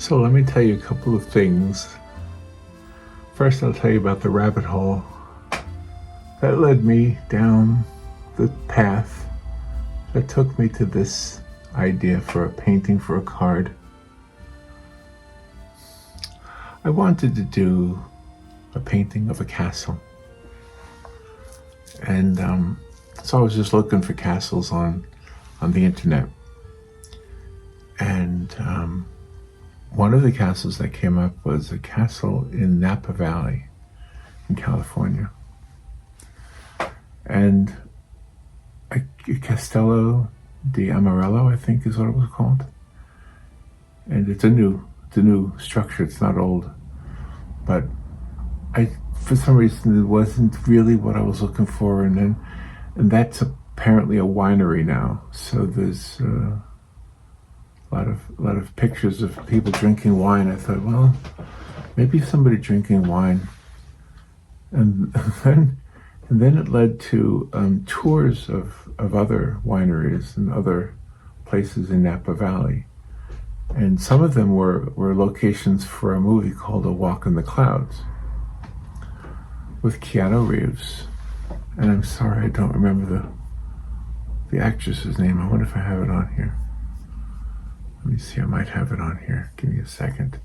So let me tell you a couple of things. First, I'll tell you about the rabbit hole that led me down the path that took me to this idea for a painting for a card. I wanted to do a painting of a castle. And so I was just looking for castles on the internet. And one of the castles that came up was a castle in Napa Valley in California. And Castello di Amorosa, I think is what it was called. And it's a new structure, it's not old. But for some reason, it wasn't really what I was looking for. And that's apparently a winery now. So there's a lot of pictures of people drinking wine. I thought, well, maybe somebody drinking wine. And then it led to tours of other wineries and other places in Napa Valley. And some of them were locations for a movie called A Walk in the Clouds with Keanu Reeves. And I'm sorry I don't remember the actress's name. I wonder if I have it on here. Let me see, I might have it on here. Give me a second.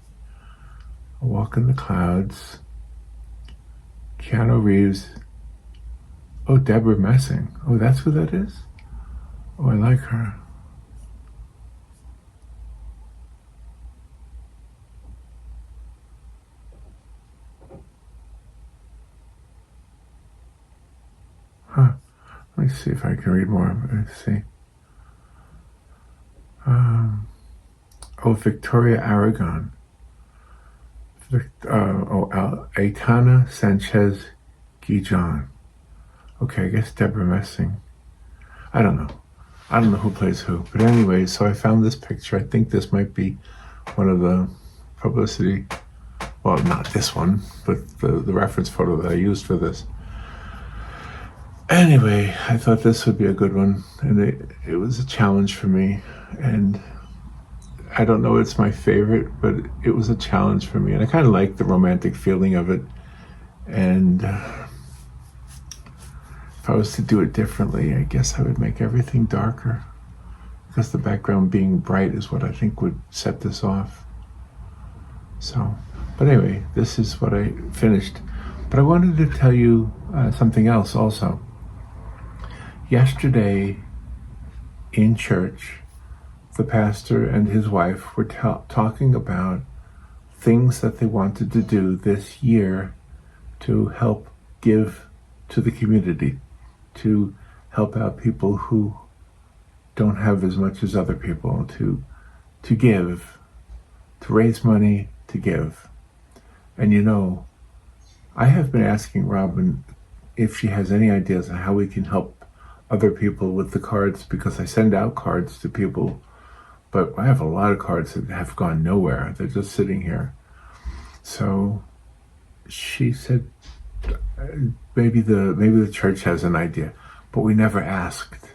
A Walk in the Clouds. Keanu Reeves. Oh, Deborah Messing. Oh, that's who that is? Oh, I like her. Huh. Let me see if I can read more. Let's see. Victoria Aragon. Aitana nchez Gijo. Okay, I guess Deborah Messing. I don't know who plays who. But anyway, so I found this picture. I think this might be one of the publicity, well, not this one, but the reference photo that I used for this. Anyway, I thought this would be a good one, and it was a challenge for me, and I don't know it's my favorite, but it was a challenge for me, and I kind of liked the romantic feeling of it, and if I was to do it differently, I guess I would make everything darker, because the background being bright is what I think would set this off. So, but anyway, this is what I finished, but I wanted to tell you something else also. Yesterday in church, the pastor and his wife were talking about things that they wanted to do this year to help give to the community, to help out people who don't have as much as other people, to give, to raise money, to give. And you know, I have been asking Robin if she has any ideas on how we can help other people with the cards, because I send out cards to people, but I have a lot of cards that have gone nowhere. They're just sitting here. So she said, maybe the church has an idea, but we never asked.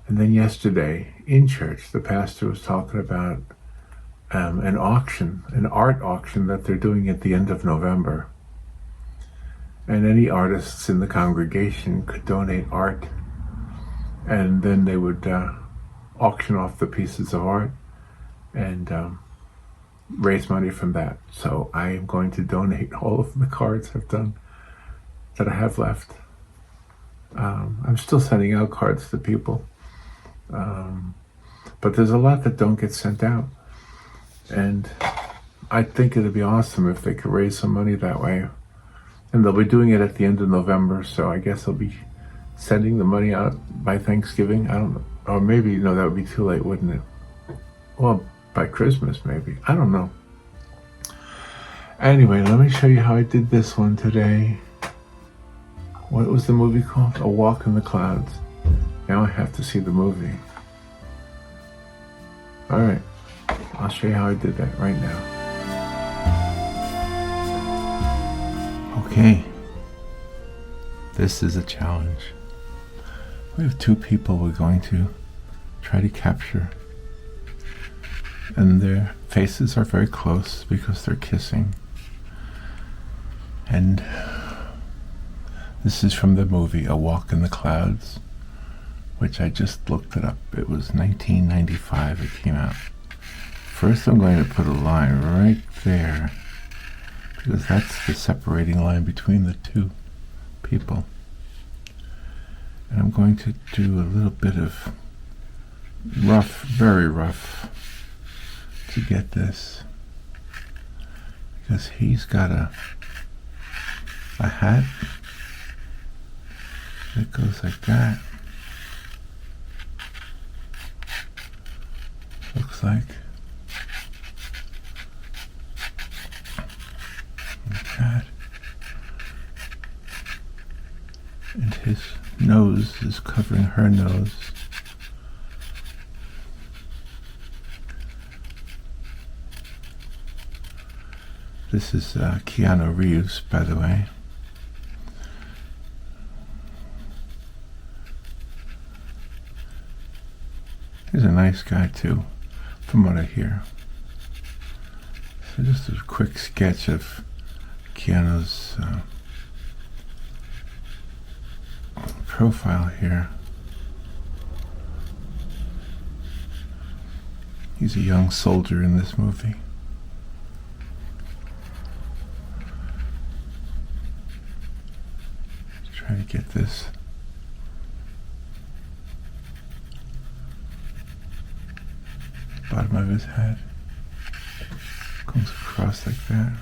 And then yesterday in church, the pastor was talking about an auction, an art auction that they're doing at the end of November. And any artists in the congregation could donate art, and then they would auction off the pieces of art and raise money from that. So I am going to donate all of the cards I've done that I have left. I'm still sending out cards to people, but there's a lot that don't get sent out, and I think it'd be awesome if they could raise some money that way. And they'll be doing it at the end of November, so I guess they'll be sending the money out by Thanksgiving. I don't know. Or maybe, no, that would be too late, wouldn't it? Well, by Christmas, maybe. I don't know. Anyway, let me show you how I did this one today. What was the movie called? A Walk in the Clouds. Now I have to see the movie. All right. I'll show you how I did that right now. Okay. This is a challenge. We have two people we're going to try to capture, and their faces are very close because they're kissing. And this is from the movie A Walk in the Clouds, which I just looked it up. It was 1995 it came out. First I'm going to put a line right there, because that's the separating line between the two people. And I'm going to do a little bit of rough, very rough, to get this, because he's got a hat that goes like that. Looks like that. And his nose is covering her nose. This is Keanu Reeves, by the way. He's a nice guy too, from what I hear. So just a quick sketch of Keanu's profile here. He's a young soldier in this movie. Let's try to get this. Bottom of his head comes across like that.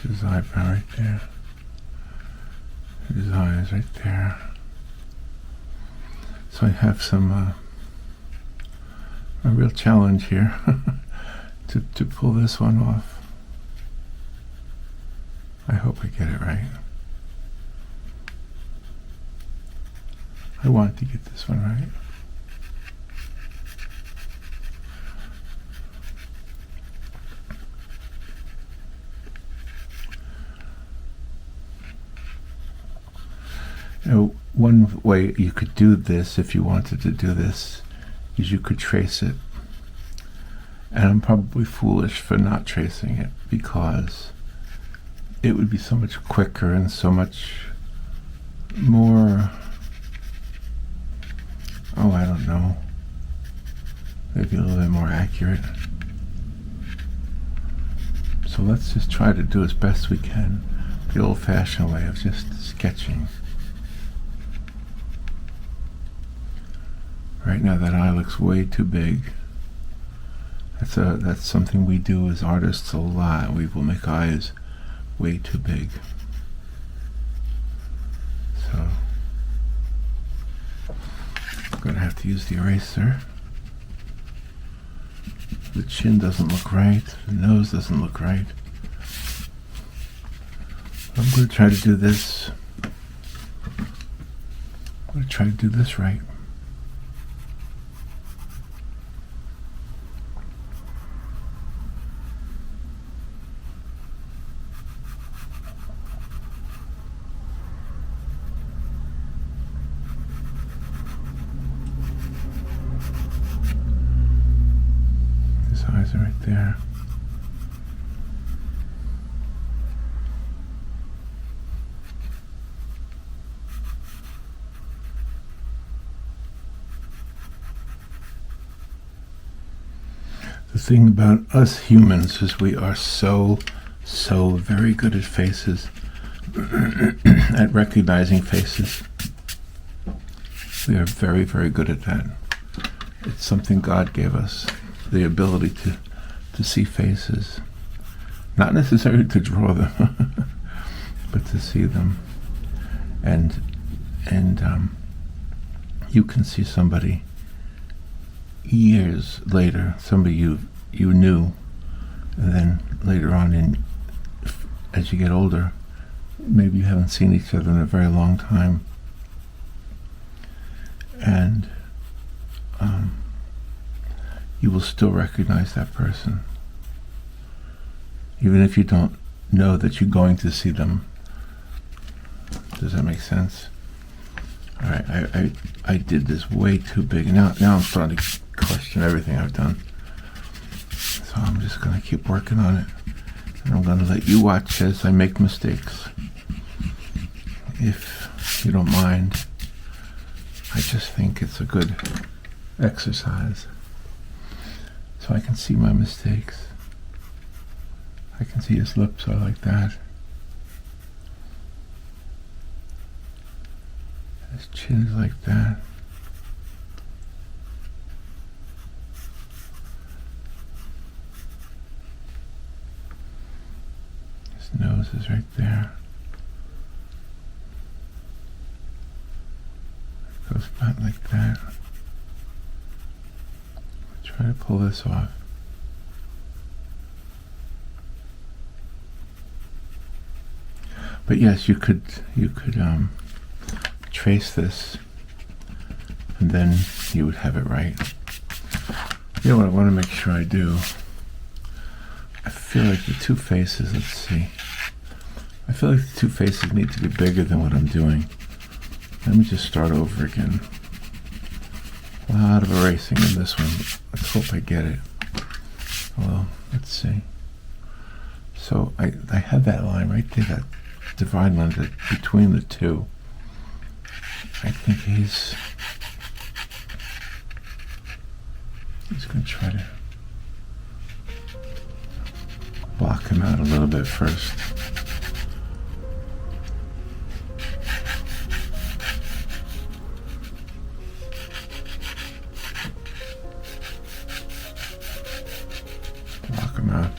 His eyebrow right there. His eyes right there. So I have some a real challenge here to pull this one off. I hope I get it right. I want to get this one right. Now, one way you could do this, if you wanted to do this, is you could trace it. And I'm probably foolish for not tracing it, because it would be so much quicker and so much more, I don't know, maybe a little bit more accurate. So let's just try to do as best we can the old-fashioned way of just sketching. Right now that eye looks way too big. That's something we do as artists a lot. We will make eyes way too big. So I'm going to have to use the eraser. The chin doesn't look right. The nose doesn't look right. I'm going to try to do this. I'm going to try to do this right. Eyes are right there. The thing about us humans is we are so very good at faces, at recognizing faces. We are very, very good at that. It's something God gave us. The ability to see faces, not necessarily to draw them, but to see them, and you can see somebody years later, somebody you knew, and then later on, as you get older, maybe you haven't seen each other in a very long time, and you will still recognize that person, even if you don't know that you're going to see them Does that make sense? All right, I did this way too big. Now I'm starting to question everything I've done. So I'm just going to keep working on it. And I'm going to let you watch as I make mistakes. If you don't mind, I just think it's a good exercise. So I can see my mistakes. I can see his lips are like that. His chin is like that. His nose is right there. It goes back like that. Try to pull this off. But yes, you could trace this, and then you would have it right. You know what I want to make sure I do? I feel like the two faces, let's see. I feel like the two faces need to be bigger than what I'm doing. Let me just start over again. A lot of erasing in this one. Let's hope I get it. Well, let's see. So I had that line right there, that divide line between the two. I think he's going to try to block him out a little bit first. Block him out.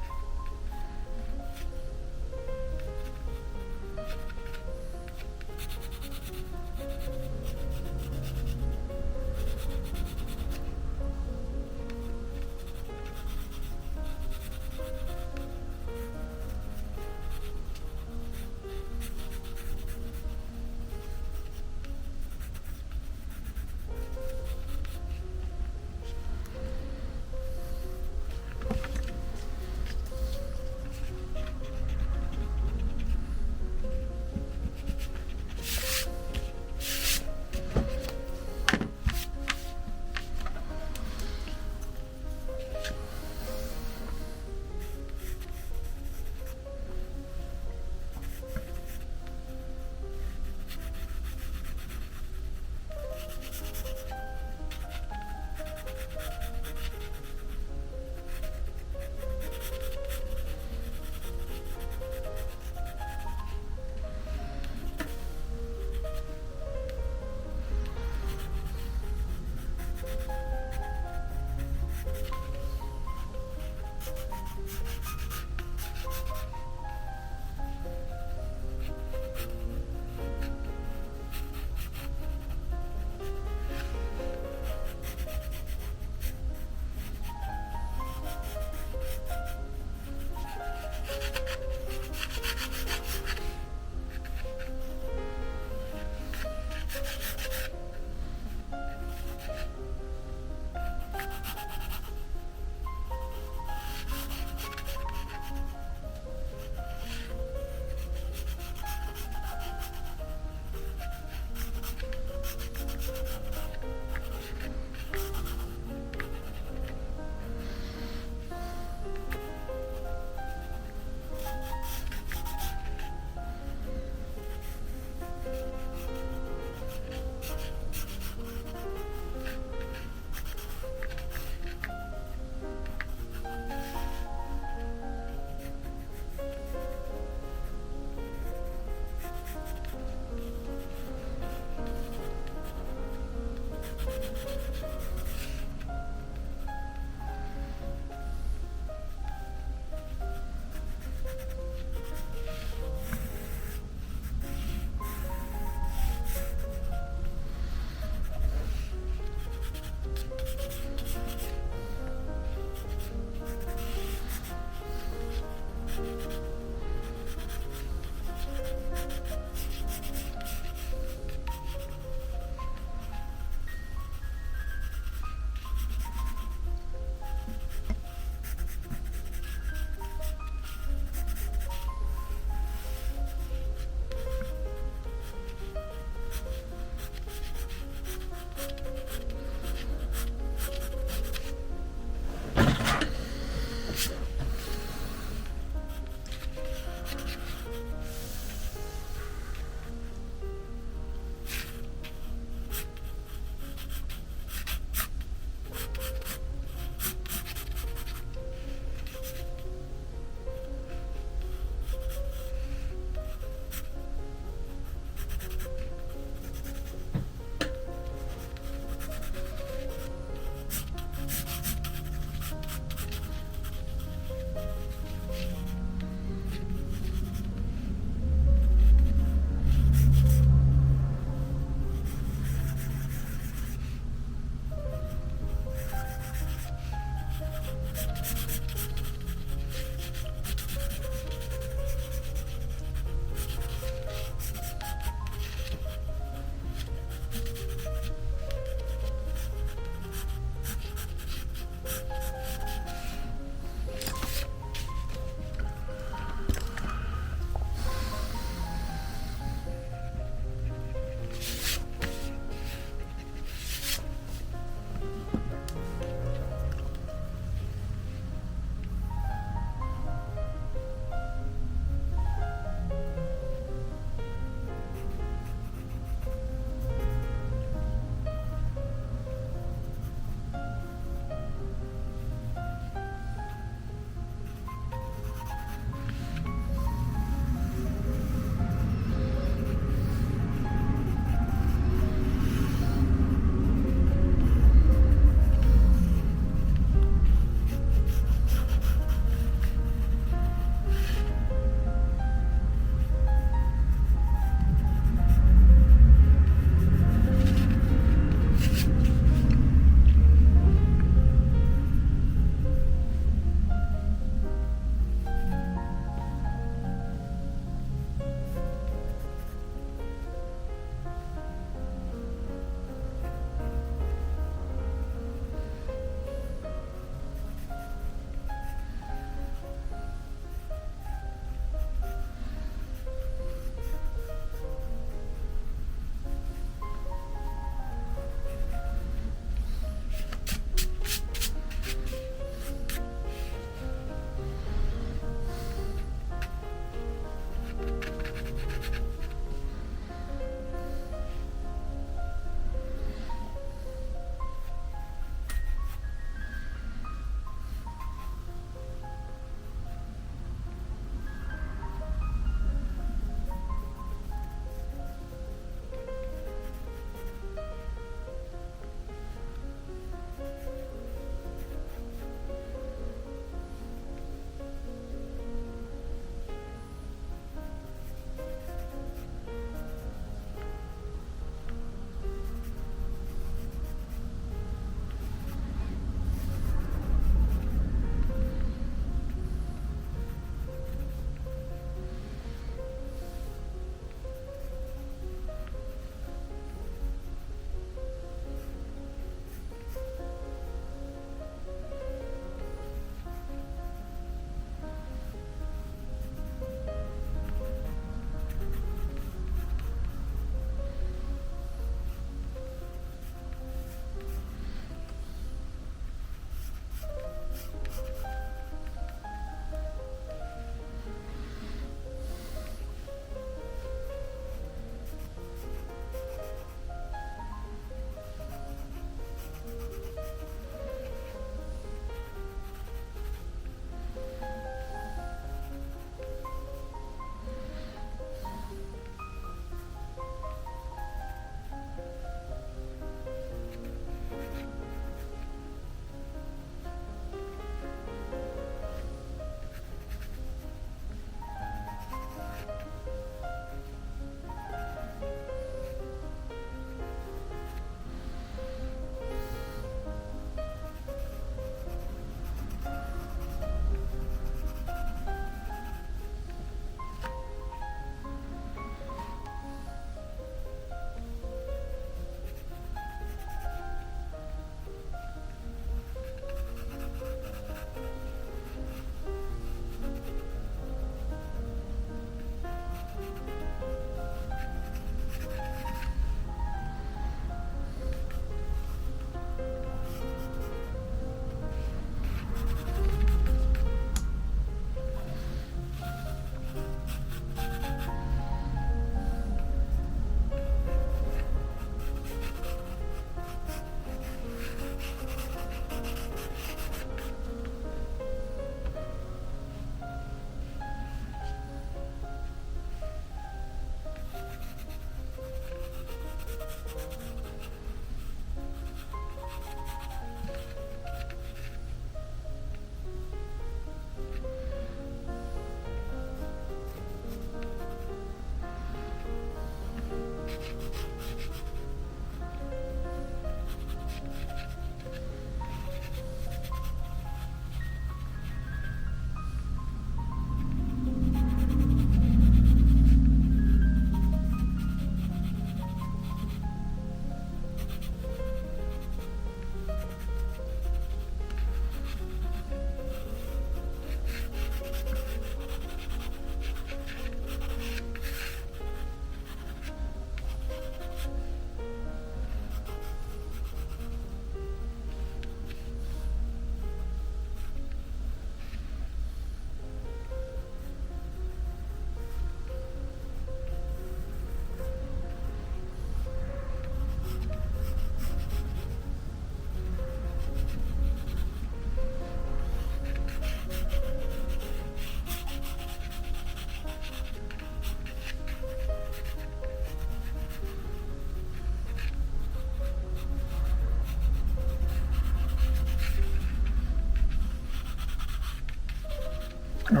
Okay.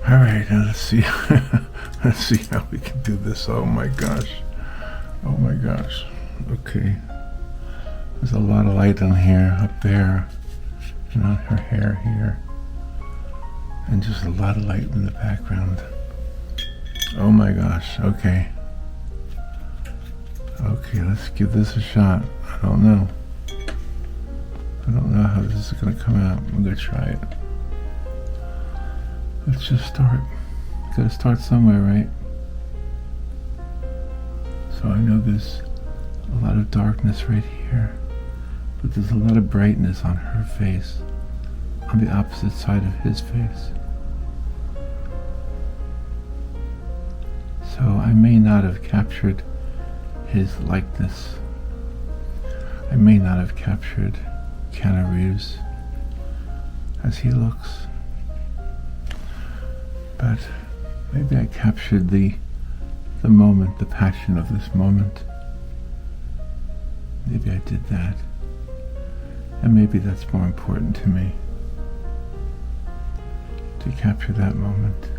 All right, now let's see. Let's see how we can do this. Oh my gosh. Oh my gosh. Okay. There's a lot of light on here, up there, and on her hair here. And just a lot of light in the background. Oh my gosh. Okay. Okay, let's give this a shot. I don't know. I don't know how this is going to come out. I'm going to try it. Let's just start. Gotta start somewhere, right? So I know there's a lot of darkness right here, but there's a lot of brightness on her face, on the opposite side of his face. So I may not have captured his likeness. I may not have captured Keanu Reeves as he looks. But maybe I captured the moment, the passion of this moment. Maybe I did that. And maybe that's more important to me, to capture that moment.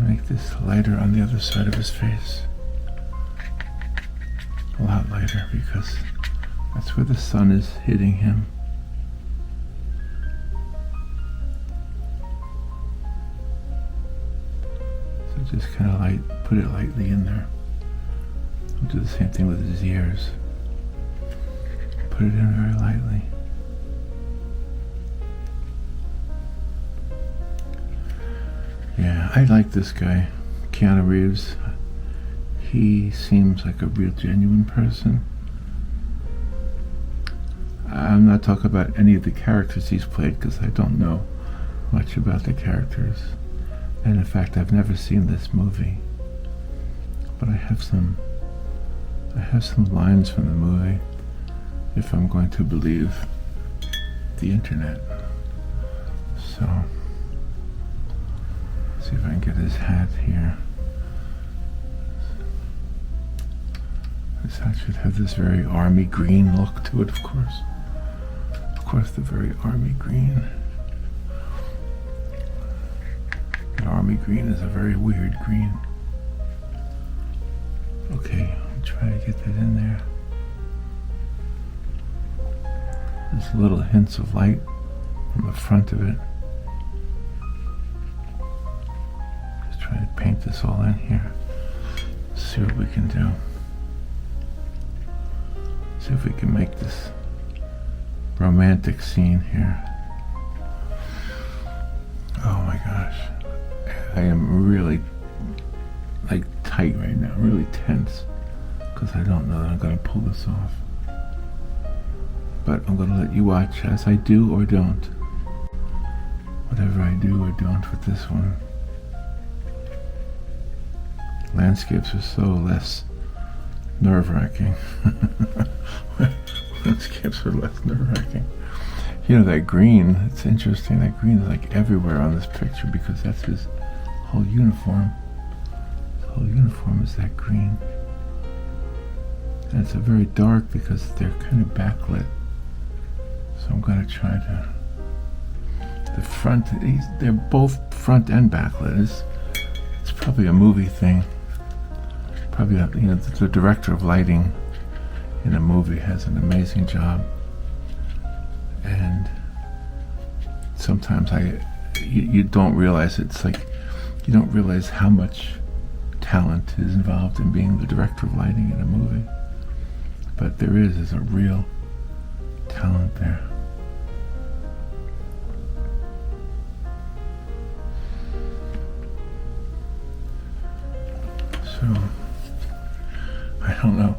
Make this lighter on the other side of his face. A lot lighter because that's where the sun is hitting him. So just kind of put it lightly in there. I'll do the same thing with his ears. Put it in very lightly. Yeah, I like this guy, Keanu Reeves. He seems like a real genuine person. I'm not talking about any of the characters he's played because I don't know much about the characters. And in fact, I've never seen this movie. But I have some lines from the movie, if I'm going to believe the internet. So, let's see if I can get his hat here. This hat should have this very army green look to it, of course. Of course, the very army green. The army green is a very weird green. Okay, I'll try to get that in there. There's little hints of light on the front of it. Just try to paint this all in here. See what we can do. See if we can make this romantic scene here. Oh my gosh. I am really tight right now, really tense, because I don't know that I'm going to pull this off. But I'm going to let you watch as I do or don't. Whatever I do or don't with this one. Landscapes are so less nerve-wracking. Landscapes are less nerve-wracking. You know, that green, it's interesting, that green is like everywhere on this picture because that's his whole uniform. His whole uniform is that green. And it's a very dark because they're kind of backlit. So I'm going to try to... The front, they're both front and backlit. It's probably a movie thing. Probably, the director of lighting in a movie has an amazing job. And sometimes you don't realize it's like, you don't realize how much talent is involved in being the director of lighting in a movie. But there's a real talent there. So, I don't know.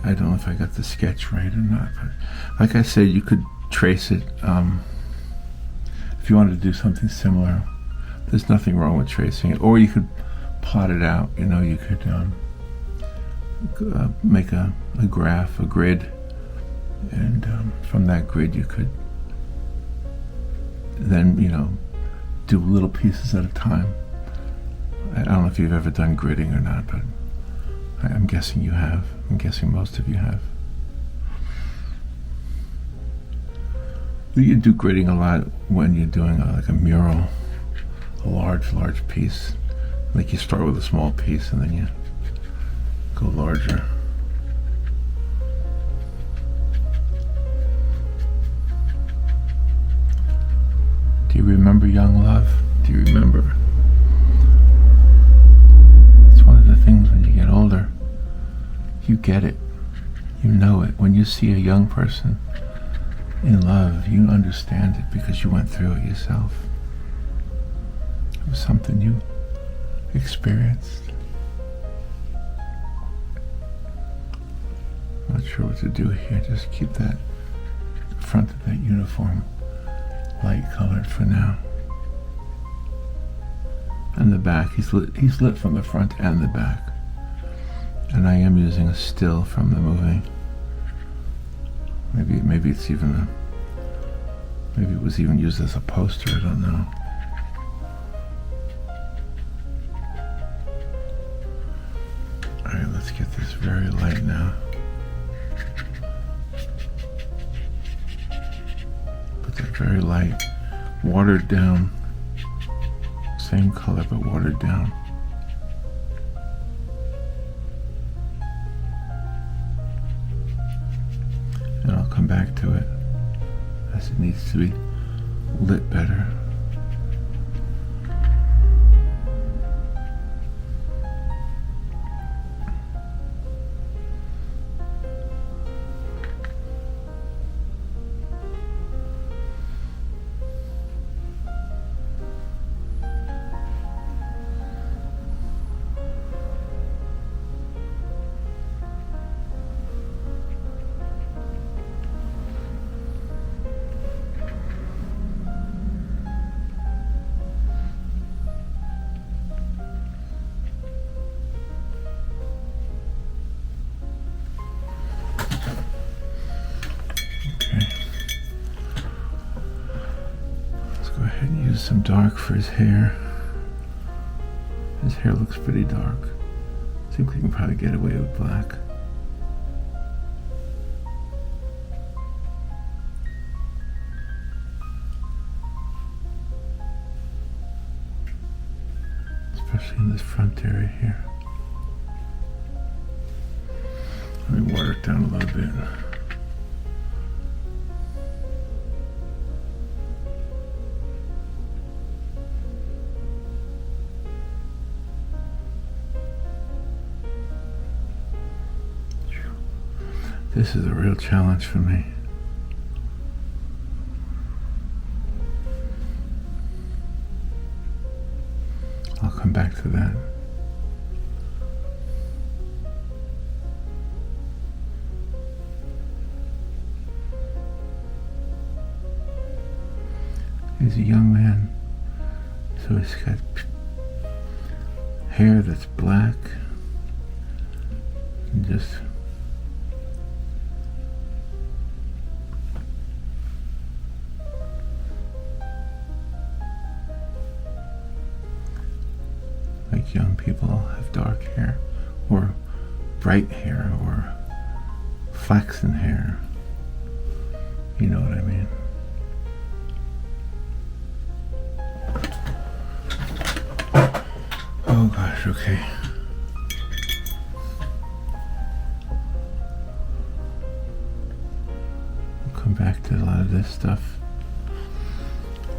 I don't know if I got the sketch right or not, but like I said, you could trace it. If you wanted to do something similar, there's nothing wrong with tracing it. Or you could plot it out. You could make a graph, a grid, and from that grid you could then, do little pieces at a time. I don't know if you've ever done gridding or not, but I'm guessing you have. I'm guessing most of you have. You do gridding a lot when you're doing like a mural, a large piece. Like you start with a small piece and then you go larger. Do you remember young love? Do you remember? It's one of the things when you get older, you get it. You know it. When you see a young person in love, you understand it because you went through it yourself. It was something you experienced. Not sure what to do here. Just keep that front of that uniform light colored for now. And the back, he's lit from the front and the back. And I am using a still from the movie. Maybe it's even maybe it was even used as a poster, I don't know. Alright, let's get this very light now. Put that very light, watered down same color but watered down. And I'll come back to it as it needs to be lit better. Some dark for his hair. His hair looks pretty dark. I think we can probably get away with black. Especially in this front area here. Let me water it down a little bit. This is a real challenge for me. I'll come back to that. He's a young man, so he's got hair that's black and just young people have dark hair or bright hair or flaxen hair. You know what I mean? Oh gosh, okay. We'll come back to a lot of this stuff.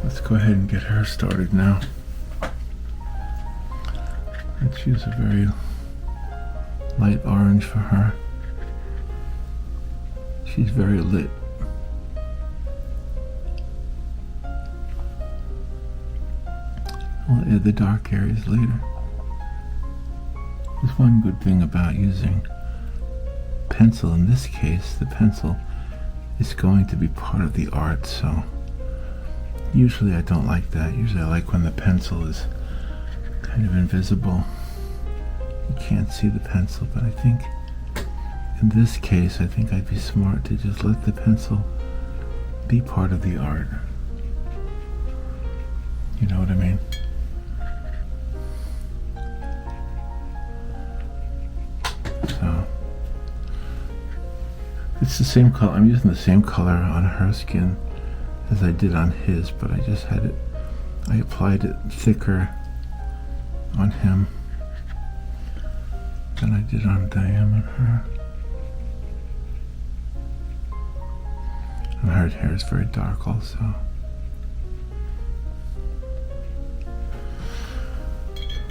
Let's go ahead and get her started now. Let's use a very light orange for her. She's very lit. I'll add the dark areas later. There's one good thing about using pencil. In this case, the pencil is going to be part of the art, so usually I don't like that. Usually I like when the pencil is kind of invisible. You can't see the pencil, but I think in this case, I think I'd be smart to just let the pencil be part of the art. You know what I mean? So it's the same color. I'm using the same color on her skin as I did on his, but I just had it, I applied it thicker on him than I did on Diane and her. And her hair is very dark also.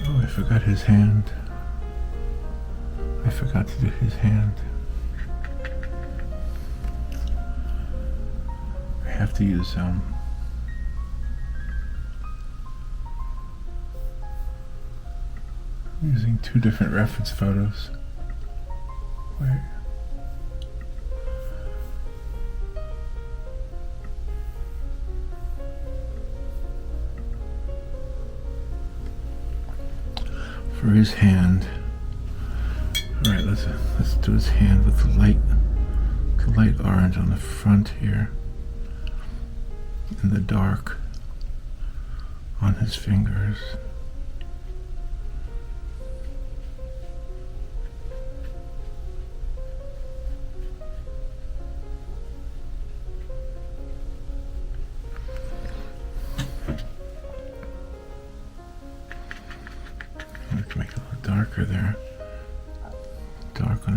Oh, I forgot his hand. I forgot to do his hand. I have to use using two different reference photos. Wait. For his hand. All right, let's do his hand with the light orange on the front here, and the dark on his fingers.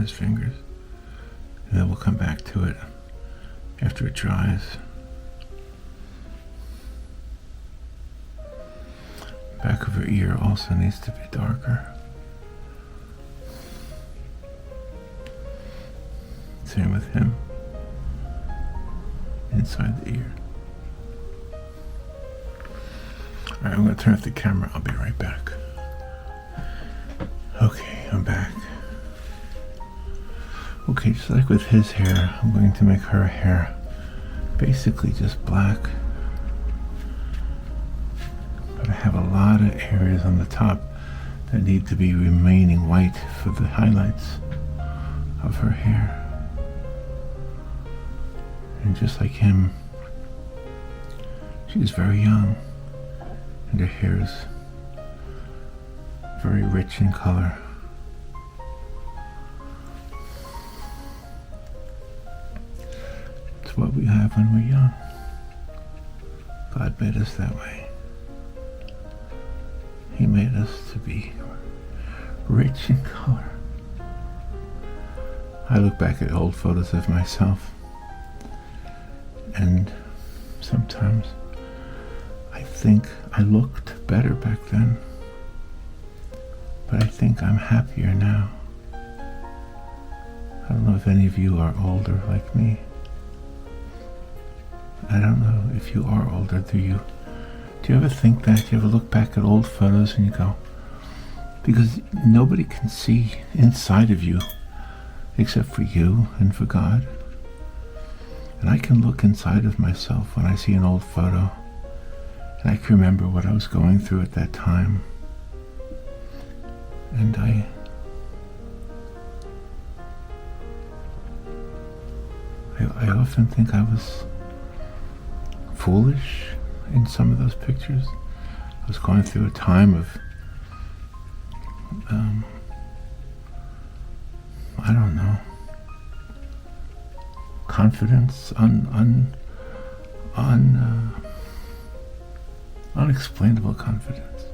his fingers. And then we'll come back to it after it dries. Back of her ear also needs to be darker. Same with him. Inside the ear. Alright, I'm going to turn off the camera. I'll be right back. Okay, I'm back. Okay, just like with his hair, I'm going to make her hair basically just black. But I have a lot of areas on the top that need to be remaining white for the highlights of her hair. And just like him, she's very young, and her hair is very rich in color. It's what we have when we're young. God made us that way. He made us to be rich in color. I look back at old photos of myself, and sometimes I think I looked better back then, but I think I'm happier now. I don't know if any of you are older like me. I don't know if you are older. Do you ever think that? Do you ever look back at old photos and you go, because nobody can see inside of you except for you and for God. And I can look inside of myself when I see an old photo, and I can remember what I was going through at that time. And I often think I was foolish in some of those pictures. I was going through a time of, I don't know, confidence, unexplainable confidence.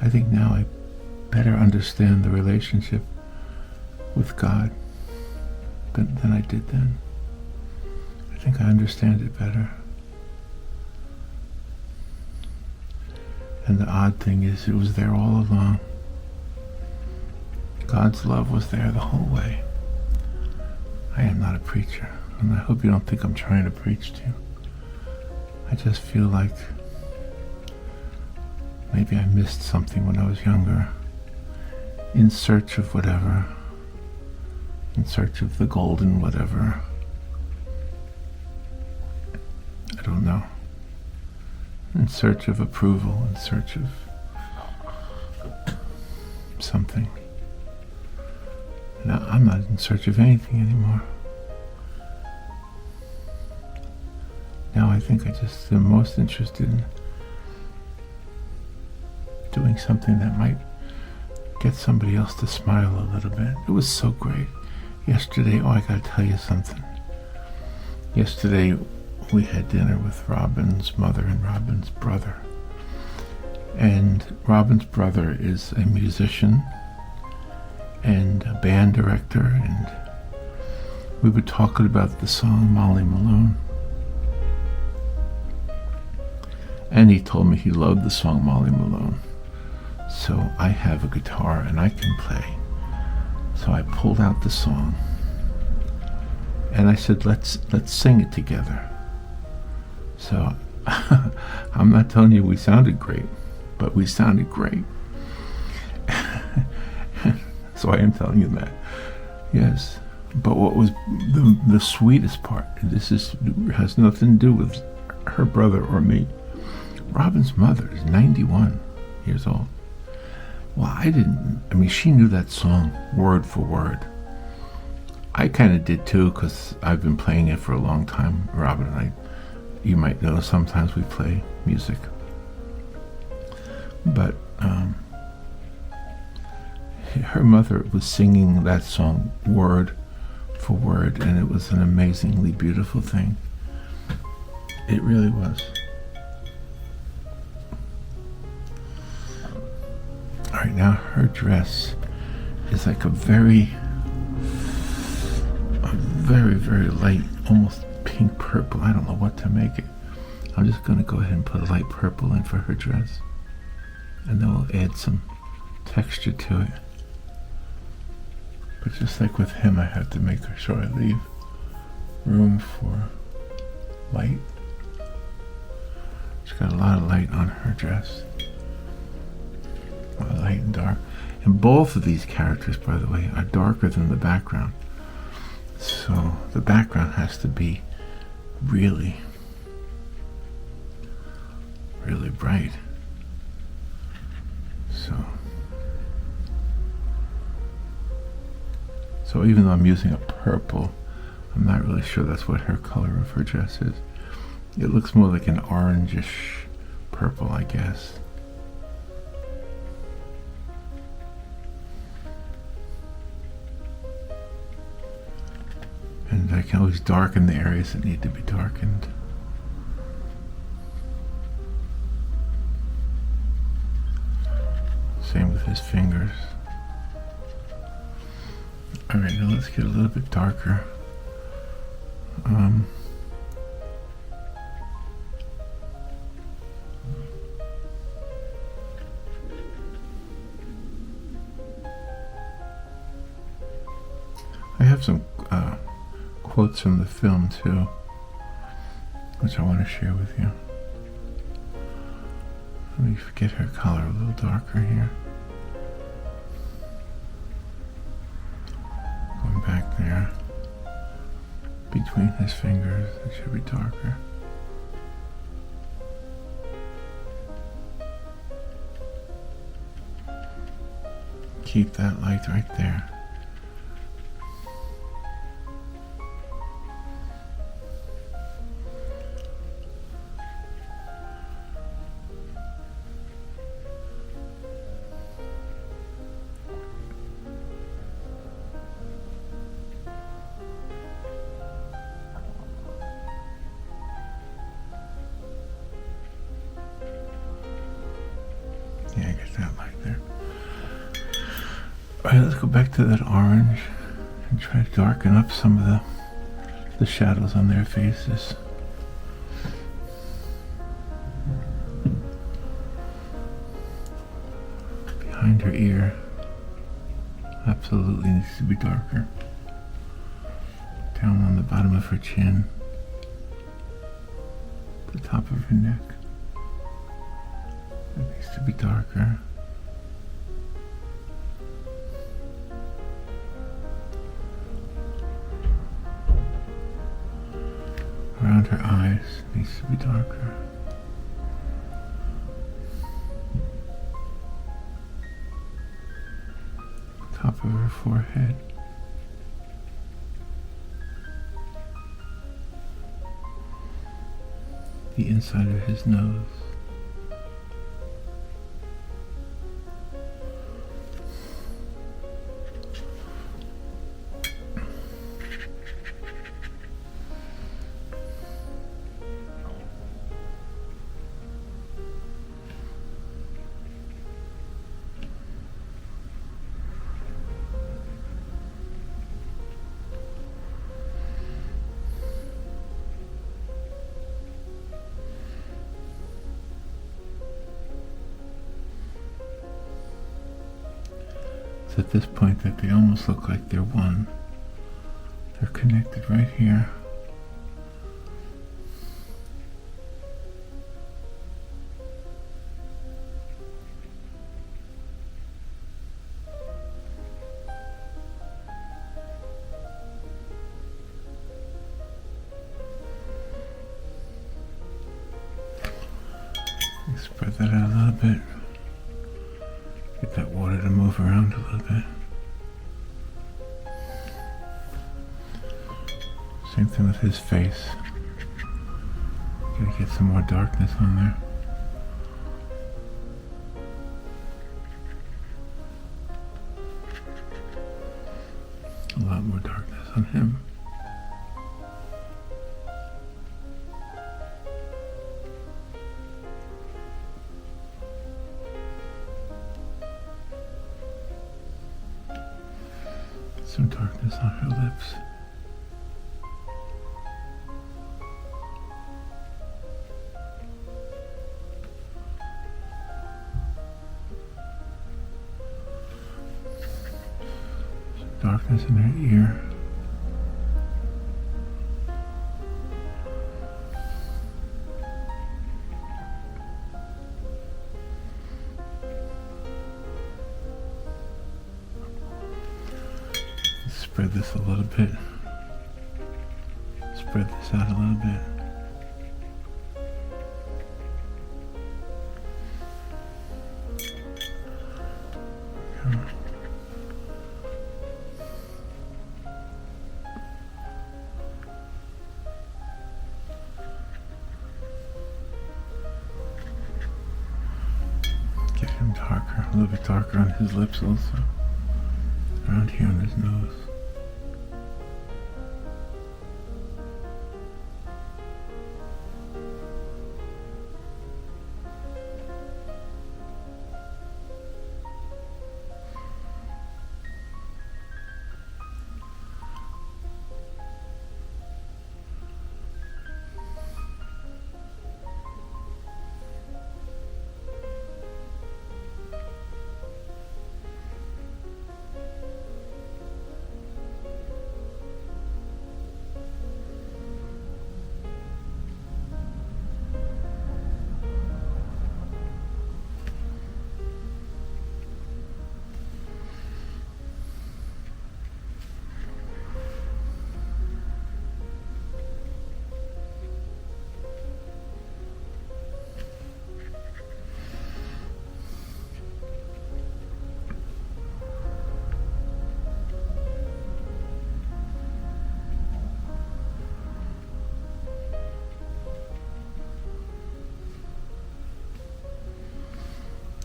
I think now I better understand the relationship with God than I did then. I think I understand it better. And the odd thing is, it was there all along. God's love was there the whole way. I am not a preacher, and I hope you don't think I'm trying to preach to you. I just feel like maybe I missed something when I was younger, in search of whatever, in search of the golden whatever. I don't know. In search of approval, in search of something. Now, I'm not in search of anything anymore. Now I think I just am most interested in doing something that might get somebody else to smile a little bit. It was so great. Yesterday, I gotta tell you something. Yesterday, we had dinner with Robin's mother and Robin's brother. And Robin's brother is a musician and a band director, and we were talking about the song Molly Malone. And he told me he loved the song Molly Malone. So I have a guitar and I can play. So I pulled out the song and I said, let's sing it together. So I'm not telling you we sounded great, but we sounded great. So I am telling you that. Yes. But what was the sweetest part, has nothing to do with her brother or me. Robin's mother is 91 years old. Well, she knew that song word for word. I kind of did too, because I've been playing it for a long time. Robin and I, you might know, sometimes we play music. But her mother was singing that song word for word, and it was an amazingly beautiful thing. It really was. All Alright, now her dress is like a very, very light, almost pink purple. I don't know what to make it. I'm just going to go ahead and put a light purple in for her dress. And then we'll add some texture to it. But just like with him, I have to make sure I leave room for light. She's got a lot of light on her dress. Light and dark. And both of these characters, by the way, are darker than the background. So the background has to be really bright. So even though I'm using a purple, I'm not really sure that's what her color of her dress is. It looks more like an orangish purple, I guess. And I can always darken the areas that need to be darkened. Same with his fingers. Alright, now let's get a little bit darker. I have some quotes from the film too, which I want to share with you. Let me get her color a little darker here. Going back there, between his fingers, it should be darker. Keep that light right there. Yeah, I get that light there. Alright, let's go back to that orange and try to darken up some of the shadows on their faces. Behind her ear absolutely needs to be darker. Down on the bottom of her chin, the top of her neck. It needs to be darker. Around her eyes needs to be darker. Top of her forehead. The inside of his nose. It's at this point that they almost look like they're one. They're connected right here. Spread that out a little bit. Get that water to move around a little bit. Same thing with his face. Gotta get some more darkness on there. A lot more darkness on him. on her lips. Darkness in her ear. Spread this a little bit. Spread this out a little bit. Get him darker, a little bit darker on his lips also. Around here on his nose.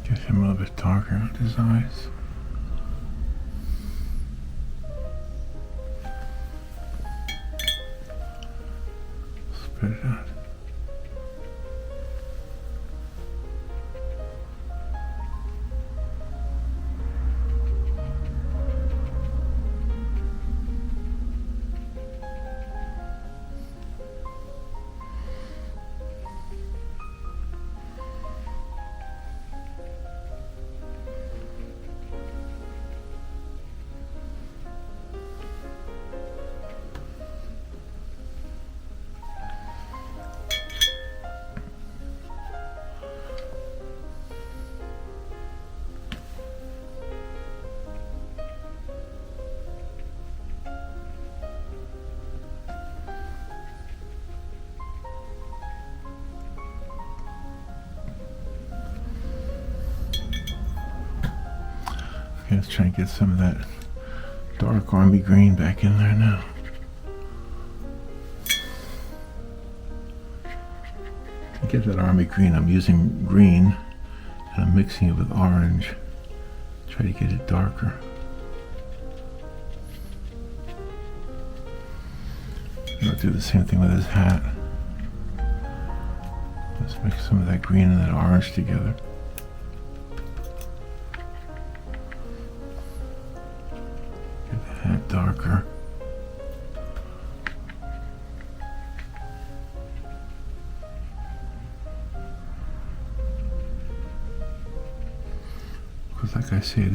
Get him a little bit darker on his eyes. Spread it out. Okay, let's try and get some of that dark army green back in there now. To get that army green, I'm using green and I'm mixing it with orange. Try to get it darker. And I'll do the same thing with his hat. Let's mix some of that green and that orange together. Darker. Because like I say,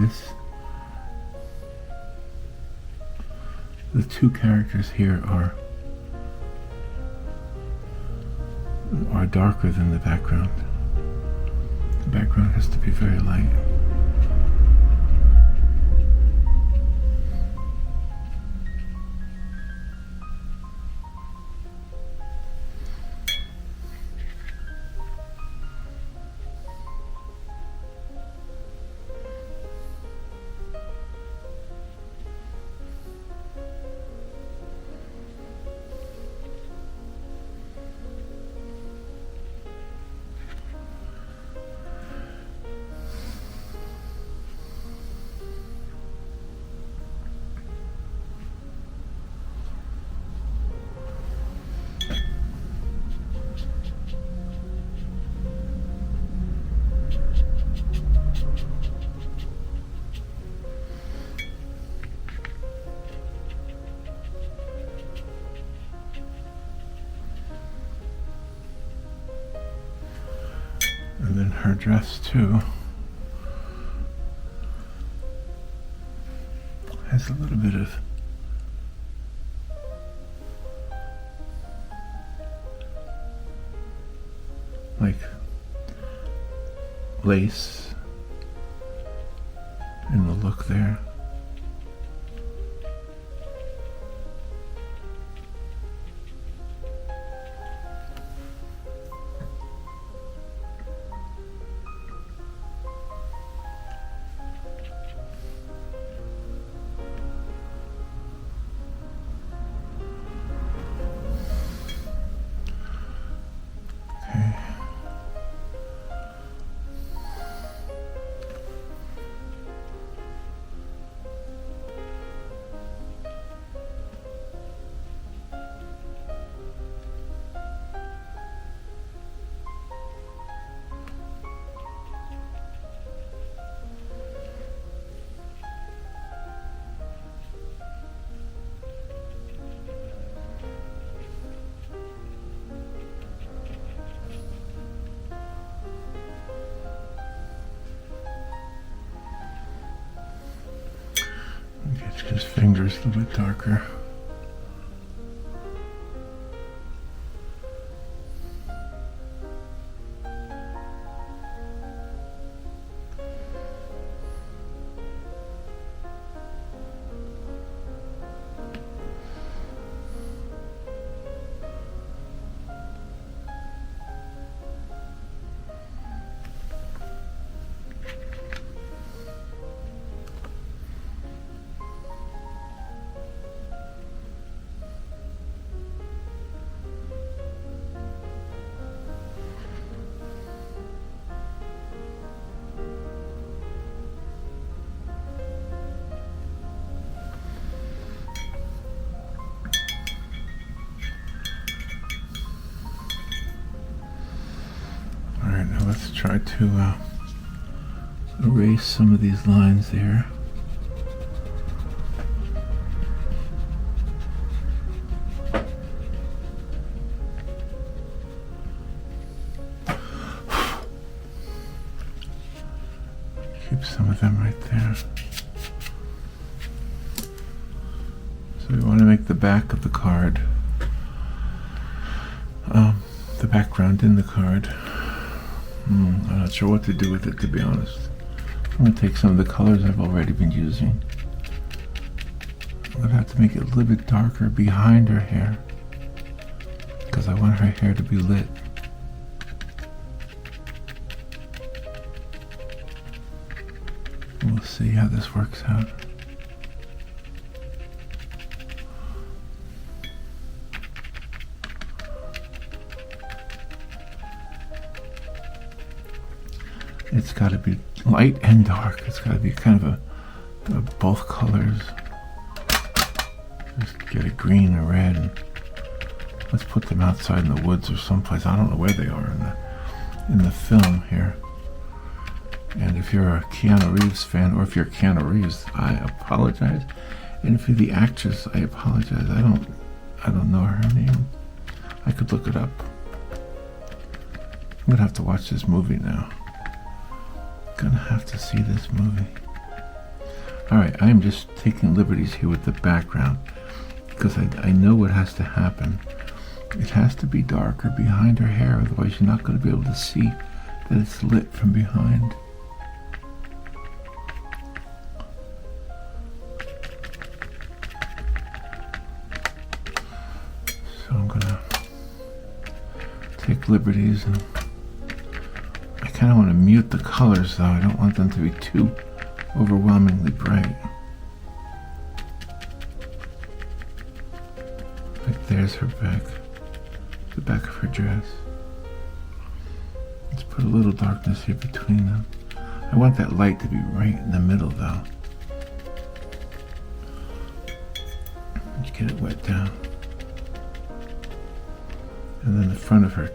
the two characters here are darker than the background. The background has to be very light. And her dress too has a little bit of like lace in the look there. His fingers a little bit darker. Now let's try to erase some of these lines there. Keep some of them right there. So we want to make the back of the card, the background in the card. I'm not sure what to do with it, to be honest. I'm going to take some of the colors I've already been using. I'm going to have to make it a little bit darker behind her hair, because I want her hair to be lit. We'll see how this works out. It's got to be light and dark. It's got to be kind of a both colors. Just get a green and red, and let's put them outside in the woods or someplace. I don't know where they are in the film here. And if you're a Keanu Reeves fan, or if you're Keanu Reeves, I apologize. And if you're the actress, I apologize. I don't know her name. I could look it up. I'm gonna have to watch this movie now. Gonna have to see this movie. Alright, I'm just taking liberties here with the background, because I know what has to happen. It has to be darker behind her hair, otherwise you're not going to be able to see that it's lit from behind. So I'm gonna take liberties, and I kind of want to mute the colors though. I don't want them to be too overwhelmingly bright. Like there's her back, the back of her dress. Let's put a little darkness here between them. I want that light to be right in the middle though. Let's get it wet down. And then the front of her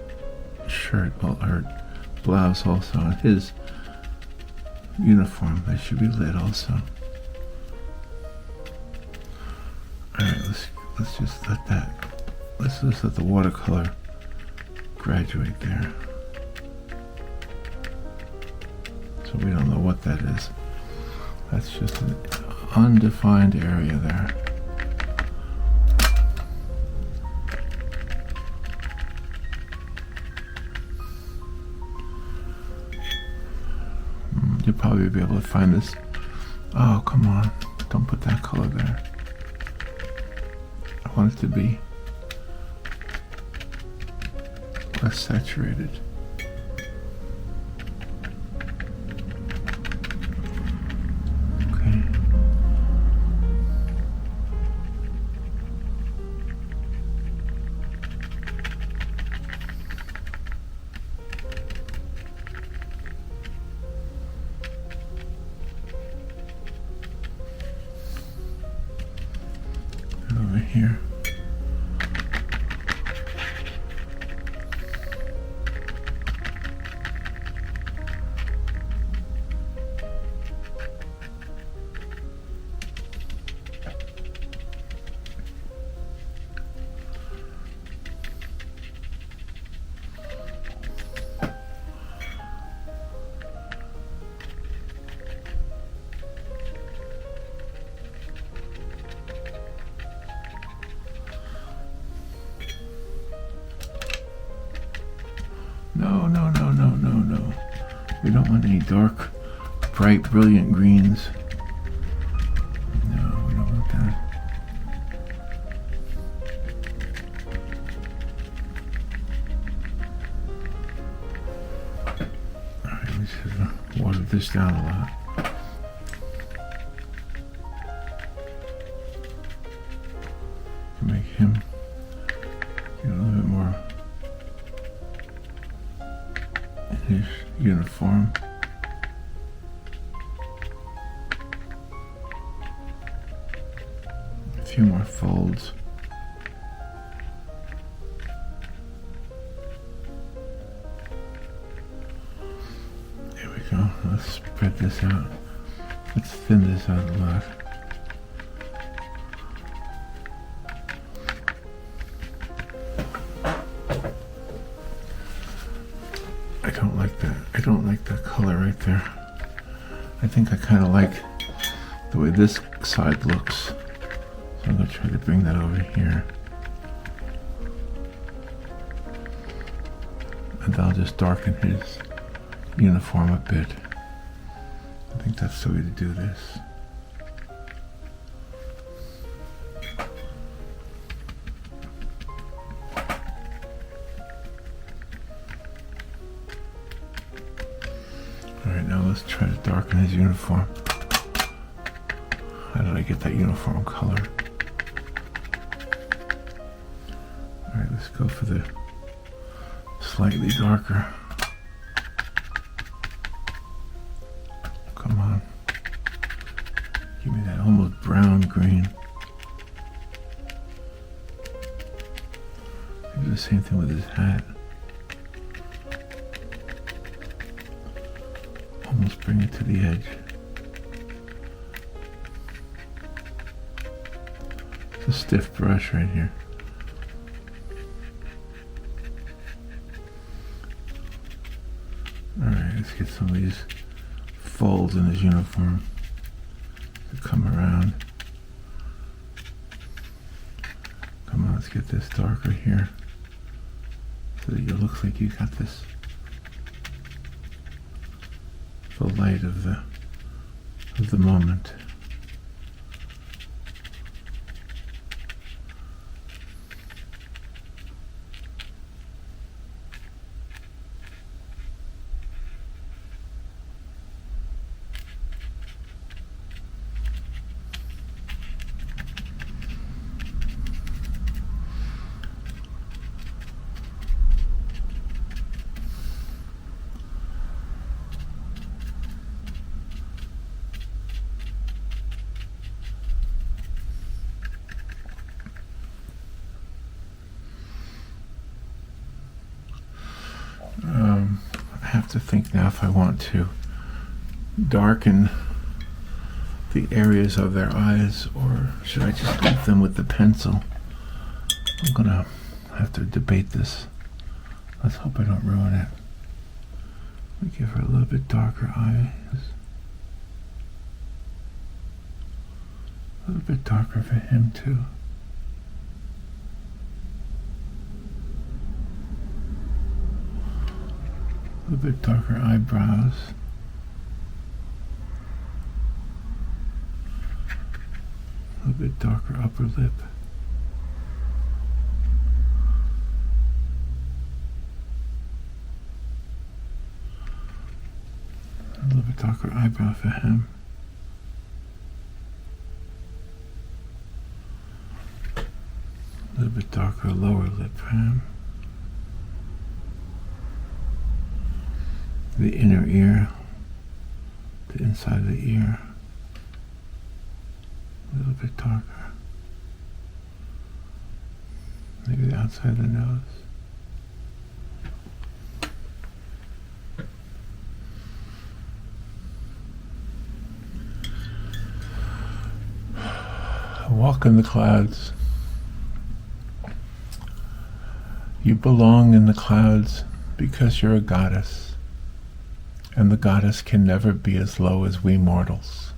shirt, well, her blouse also, and his uniform, they should be lit also. Alright, let's just let the watercolor graduate there. So we don't know what that is. That's just an undefined area there. You'll probably be able to find this. Oh, come on. Don't put that color there. I want it to be less saturated. Okay. Over here. No. We don't want any dark, bright, brilliant greens. No, we don't want that. Alright, we should water this down a lot. To make him get a little bit more in his uniform. A few more folds. There we go. Let's spread this out. Let's thin this out a lot. I don't like that color right there. I think I kind of like the way this side looks. So I'm going to try to bring that over here. And I'll just darken his uniform a bit. I think that's the way to do this. Alright, now let's try to darken his uniform. How did I get that uniform color? Alright, let's go for the slightly darker. Come on. Give me that almost brown green. Do the same thing with his hat. Almost bring it to the edge. It's a stiff brush right here. Alright, let's get some of these folds in his uniform to come around. Come on, let's get this darker here so that it looks like you got this, the light of the moment. I have to think now if I want to darken the areas of their eyes, or should I just leave them with the pencil? I'm gonna have to debate this. Let's hope I don't ruin it. We give her a little bit darker eyes. A little bit darker for him too. A little bit darker eyebrows. A little bit darker upper lip. A little bit darker eyebrow for him. A little bit darker lower lip for him. The inner ear, the inside of the ear, a little bit darker. Maybe the outside of the nose. Walk in the clouds. You belong in the clouds because you're a goddess, and the goddess can never be as low as we mortals.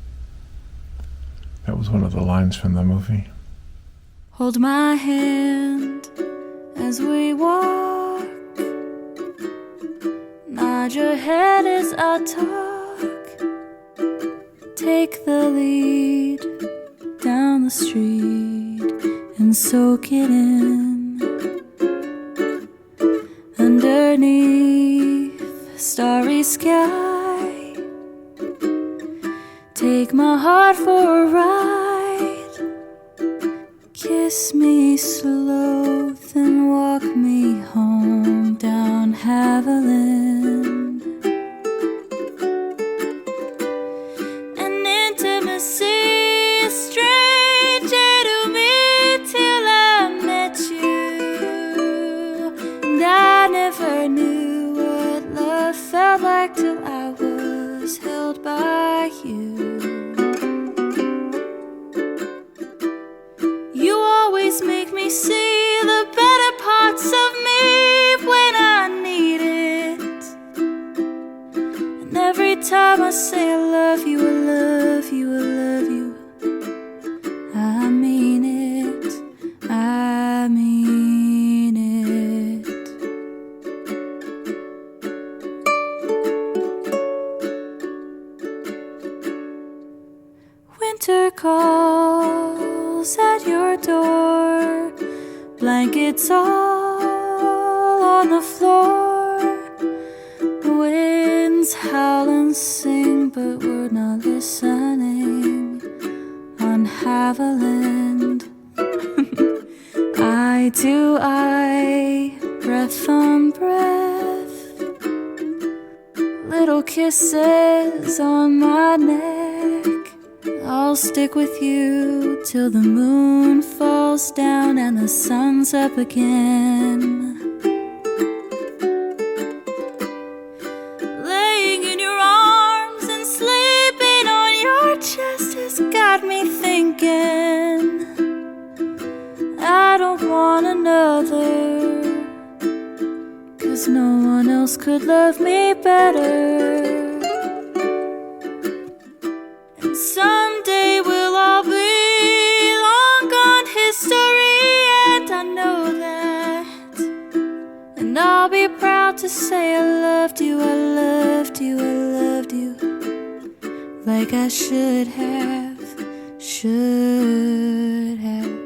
That was one of the lines from the movie. Hold my hand as we walk. Nod your head as I talk. Take the lead down the street and soak it in. Underneath a starry sky, take my heart for a ride. Kiss me slow, then walk me home down Haviland. An intimacy is stranger to me till I met you, and I never knew what love felt like till I was held by you. You always make me see the better parts of me when I need it. And every time I say I love you, I love you, I love you, I mean it, I mean it. Winter calls at your door, blankets all on the floor. The winds howl and sing, but we're not listening on Haviland. Eye to eye, breath on breath, little kisses on my neck. I'll stick with you till the moon falls down and the sun's up again. Laying in your arms and sleeping on your chest has got me thinking I don't want another, 'cause no one else could love me better. And someday we'll all be long gone history, and I know that. And I'll be proud to say I loved you, I loved you, I loved you, like I should have, should have.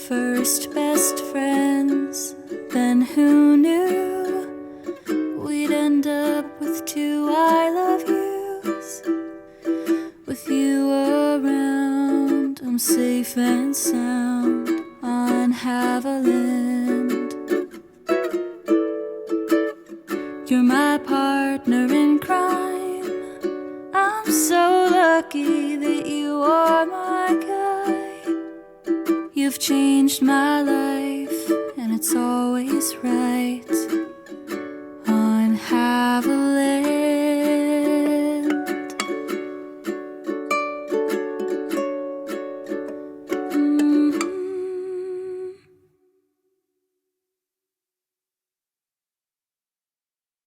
First best friends, then who knew we'd end up with two I love yous. With you around, I'm safe and sound on Haviland. You're my partner in crime, I'm so You're my guide. You've changed my life, and it's always right.